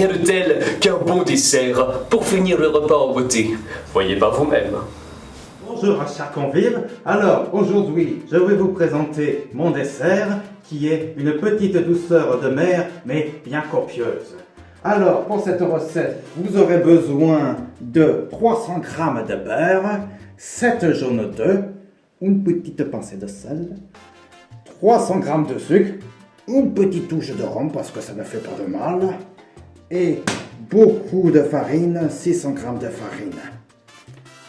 Rien de tel qu'un bon dessert pour finir le repas en beauté. Voyez par vous-même. Bonjour à chers convives. Alors aujourd'hui, je vais vous présenter mon dessert qui est une petite douceur de mer mais bien copieuse. Alors pour cette recette, vous aurez besoin de 300 g de beurre, 7 jaunes d'œufs, une petite pincée de sel, 300 g de sucre, une petite touche de rhum parce que ça ne fait pas de mal, et beaucoup de farine, 600 g de farine.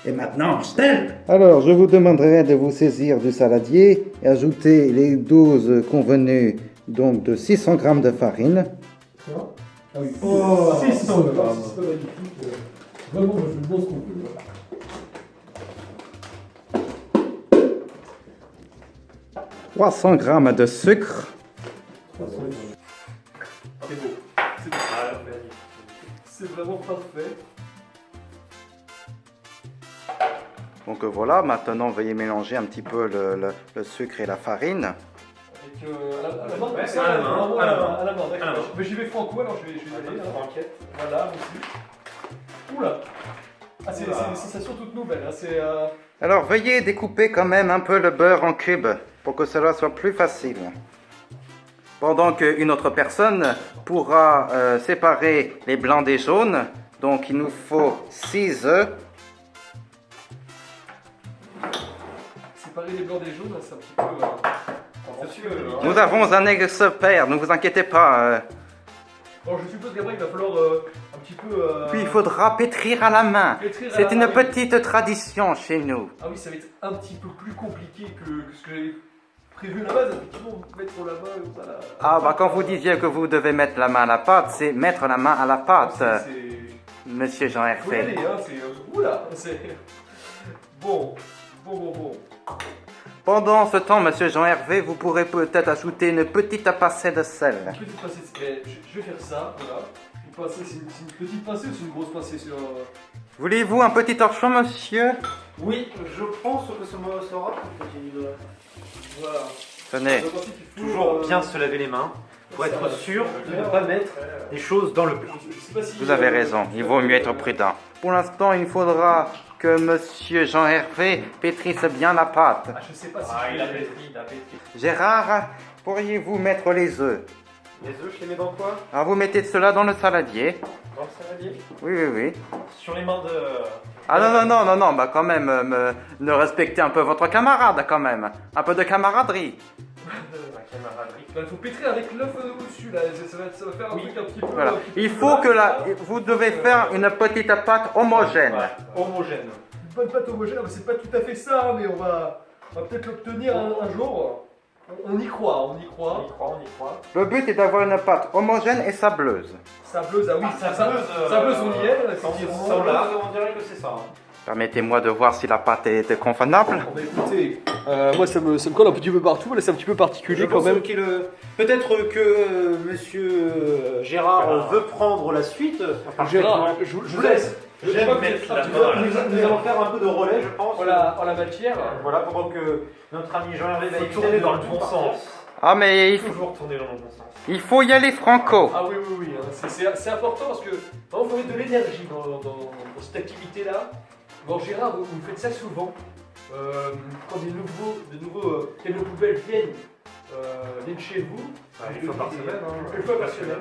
Et maintenant, je t'aime. Alors, je vous demanderai de vous saisir du saladier et ajouter les doses convenues, donc de 600 g de farine. Ah oui, 600 grammes. C'est pas magnifique. Vraiment, je pense qu'on peut. 300 g de sucre. C'est beau. C'est beau. C'est vraiment parfait. Donc voilà, maintenant veuillez mélanger un petit peu le sucre et la farine. Avec à la main, Ouais, ça, à la main, vraiment, à la main. à la main, À la d'accord. main. Mais j'y vais franco, alors je vais y aller. Hein. Franquette. Voilà, moi aussi. Oula. Ah, c'est Oula. une sensation toute nouvelle. Hein. C'est. Alors veuillez découper quand même un peu le beurre en cubes pour que cela soit plus facile. Pendant qu'une autre personne pourra séparer les blancs des jaunes. Donc il nous faut 6 œufs. Séparer les blancs des jaunes, c'est un petit peu. Nous avons un expert, ne vous inquiétez pas. Bon, je suppose qu'après, il va falloir un petit peu. Puis il faudra pétrir à la main. Pétrir à C'est la une main, oui. petite tradition chez nous. Ah oui, ça va être un petit peu plus compliqué que ce que j'avais prévu à la base. Effectivement, mettre la main comme ça. Ah bah quand vous disiez que vous devez mettre la main à la pâte, c'est mettre la main à la pâte, C'est. monsieur Faut y aller, Jean-Hervé. hein, c'est. Oula, c'est. Bon. Pendant ce temps, monsieur Jean-Hervé, vous pourrez peut-être ajouter une petite pincée de sel. Une petite pincée, je vais faire ça, voilà. Une pincée, c'est une petite pincée ou c'est une grosse pincée sur. Voulez-vous un petit torchon, monsieur? Oui, je pense que ce mot sera plus petit. Voilà. Tenez. Je pense qu'il faut, Toujours bien se laver les mains pour être sûr de ne pas mettre des choses dans le plat. Je sais pas si, Vous avez raison, il vaut mieux être prudent. Pour l'instant, il faudra que monsieur Jean-Hervé pétrisse bien la pâte. Ah, je sais pas si. il a pétri. Gérard, pourriez-vous mettre les œufs? Les œufs, je les mets dans quoi? Ah, vous mettez cela dans le saladier. Dans le saladier? Oui. Sur les mains de... Ah non, bah quand même, ne respectez un peu votre camarade quand même. Un peu de camaraderie. La camaraderie. Il faut pétrir avec l'œuf au-dessus là, ça va faire un truc un petit peu. Voilà. un petit Il peu faut que là. vous devez faire une petite pâte homogène. Ouais, homogène. Une bonne pâte homogène, mais c'est pas tout à fait ça, mais on va peut-être l'obtenir un jour. On y croit. On y croit. Le but est d'avoir une pâte homogène et sableuse. Sableuse, ah oui, Sableuse, sableuse, on y est, Sans effectivement. là, on dirait que c'est ça. Permettez-moi de voir si la pâte est convenable. Bon, bah, écoutez, moi ça me colle un petit peu partout, là c'est un petit peu particulier quand même. Peut-être que monsieur Gérard veut prendre la suite. Gérard, je vous laisse. J'aime crois que mettre c'est un la petit main. peu- Nous allons faire un peu de relais, je pense. en la matière. Voilà, pendant que notre ami Jean-Hervé va Faut éviter tourner dans dans le le bon bon sens. Ah mais Toujours tourner dans le bon sens. il faut y aller franco. Ah oui, hein, c'est important parce que vraiment, il faut mettre de l'énergie dans cette activité-là. Bon, Gérard, vous faites ça souvent. Quand des nouveaux camions poubelles viennent chez vous. Une fois par semaine. Une fois par semaine.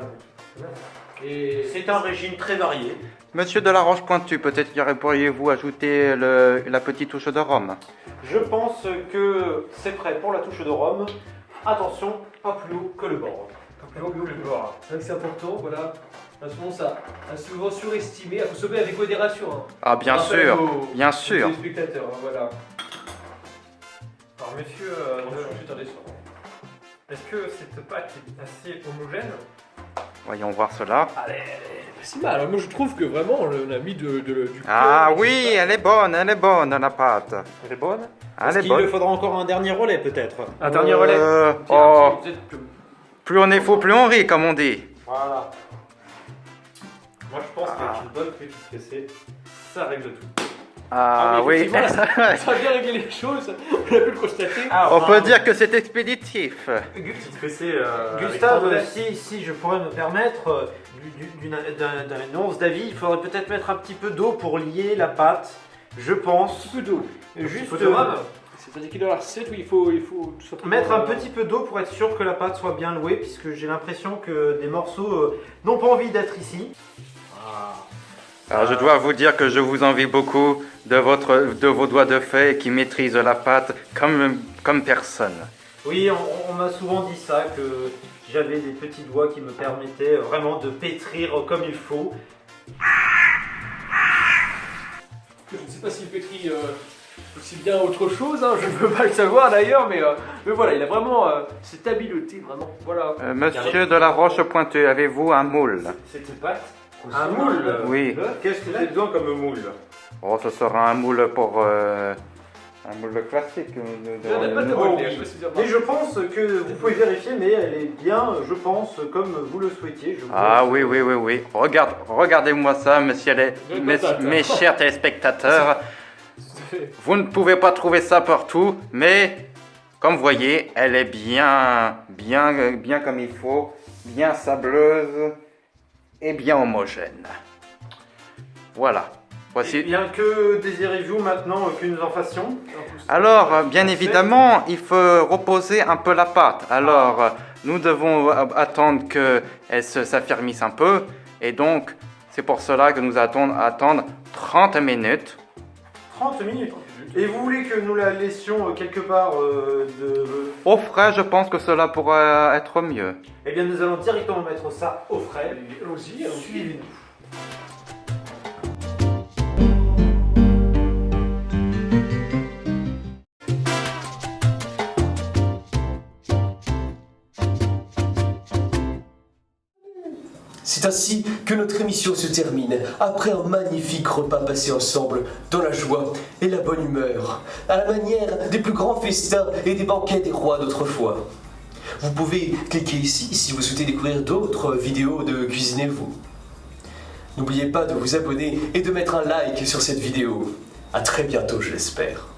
Et C'est un régime très varié. Monsieur de la Roche-Pointu, peut-être pourriez-vous ajouter la petite touche de rhum. Je pense que c'est prêt pour la touche de rhum. Attention, pas plus haut que le bord. C'est vrai que c'est important, voilà. Souvent, ça a souvent surestimé, il faut sauver avec modération. Hein. Ah bien Je rappelle sûr, bien aux sûr. téléspectateurs, hein, voilà. Alors monsieur, est-ce que cette pâte est assez homogène? Voyons voir cela. Allez, pas si mal. Moi, je trouve que vraiment, on a mis du Ah cœur, oui, elle est bonne la pâte. Elle est bonne? Elle est bonne. faudra encore un dernier relais peut-être? Un Oh, Vous êtes comme- plus on est fou, plus on rit, comme on dit. Voilà. Moi je pense qu'avec une bonne cuisse fessée, ça règle tout. Ah oui. effectivement, là, ça a bien réglé les choses, on a pu le constater. On peut dire que c'est expéditif. Gustave, si je pourrais me permettre, d'une once d'avis, il faudrait peut-être mettre un petit peu d'eau pour lier la pâte, je pense. Un petit peu d'eau. Juste C'est indiqué dans la recette où il faut tout simplement mettre un petit peu d'eau pour être sûr que la pâte soit bien louée, puisque j'ai l'impression que des morceaux n'ont pas envie d'être ici. Alors je dois vous dire que je vous envie beaucoup de vos doigts de fée qui maîtrisent la pâte comme personne. Oui, on m'a souvent dit ça, que j'avais des petits doigts qui me permettaient vraiment de pétrir comme il faut. Je ne sais pas s'il pétrit aussi bien autre chose, hein, je ne veux pas le savoir d'ailleurs, mais voilà, il a vraiment cette habileté, vraiment. Voilà. Monsieur de la Roche-Pointeux, avez-vous un moule? C'est une pâte? Un moule? Oui. Qu'est-ce que j'ai besoin comme moule? Oh, ce sera un moule pour... un moule classique. Il y en a pas de moule, je sais pas si vous avez Mais je pense que vous pouvez vérifier, mais elle est bien, je pense, comme vous le souhaitiez. Ah oui. Regardez-moi ça, mes chers téléspectateurs. Vous ne pouvez pas trouver ça partout, mais comme vous voyez, elle est bien comme il faut, bien sableuse et bien homogène. Voilà. Voici. Et bien, que désirez-vous maintenant que nous en fassions? Alors, bien évidemment, il faut reposer un peu la pâte. Alors, nous devons attendre qu'elle s'affermisse un peu. Et donc, c'est pour cela que nous attendons 30 minutes. 30 minutes. Et vous voulez que nous la laissions quelque part Au frais, je pense que cela pourrait être mieux. Eh bien, nous allons directement mettre ça au frais. Allons-y, Suivez-nous. C'est ainsi que notre émission se termine, après un magnifique repas passé ensemble, dans la joie et la bonne humeur, à la manière des plus grands festins et des banquets des rois d'autrefois. Vous pouvez cliquer ici si vous souhaitez découvrir d'autres vidéos de Cuisinez-vous. N'oubliez pas de vous abonner et de mettre un like sur cette vidéo. A très bientôt, je l'espère.